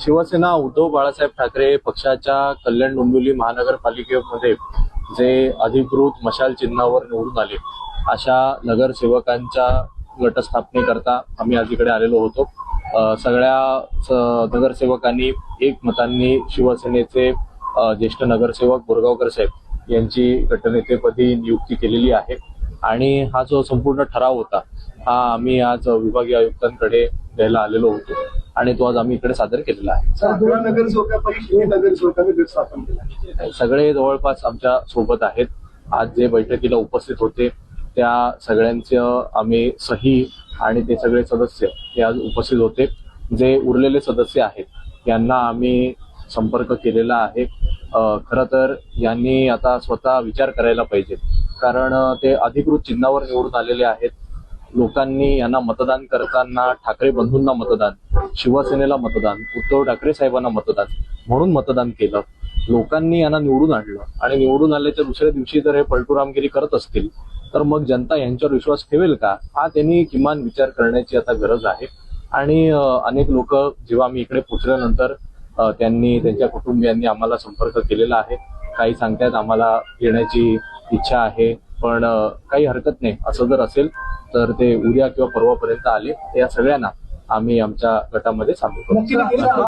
शिवसेना उद्धव बाळासाहेब ठाकरे पक्षाच्या कल्याण डोंबिवली महानगरपालिकेमध्ये जे अधिकृत मशाल चिन्हावर निवडून आले अशा नगरसेवकांच्या गटस्थापनेकरता आम्ही आज इकडे आलेलो होतो। सगळ्या नगरसेवकांनी एकमतांनी शिवसेनेचे ज्येष्ठ नगरसेवक बोरगावकर साहेब यांची गटनेतेपदी नियुक्ती केलेली आहे आणि हा जो संपूर्ण ठराव होता हा आम्ही आज विभागीय आयुक्तांकडे द्यायला आलेलो होतो आणि तो आज आम्ही इकडे सादर केलेला आहे। सगळे जवळपास आमच्या सोबत आहेत। आज जे बैठकीला उपस्थित होते त्या सगळ्यांचं आम्ही सही आणि ते सगळे सदस्य हे आज उपस्थित होते। जे उरलेले सदस्य आहेत यांना आम्ही संपर्क केलेला आहे। खरं तर यांनी आता स्वतः विचार करायला पाहिजे, कारण ते अधिकृत चिन्हावर निवडून आलेले आहेत। लोकांनी यांना मतदान करताना ठाकरे बंधूंना मतदान, शिवसेनेला मतदान, उद्धव ठाकरे साहेबांना मतदान म्हणून मतदान केलं। लोकांनी यांना निवडून आणलं आणि निवडून आल्याच्या दुसऱ्या दिवशी जर हे पलटूरामगिरी करत असतील तर मग जनता यांच्यावर विश्वास ठेवेल का, हा त्यांनी किमान विचार करण्याची आता गरज आहे। आणि अनेक लोक जेव्हा आम्ही इकडे पोहोचल्यानंतर त्यांनी त्यांच्या कुटुंबियांनी आम्हाला संपर्क केलेला आहे। काही सांगतायत आम्हाला येण्याची इच्छा आहे, पण काही हरकत नाही। असं जर असेल तर ते उद्या किंवा परवापर्यंत आले या सगळ्यांना आम्ही आमच्या गटामध्ये सामील करू।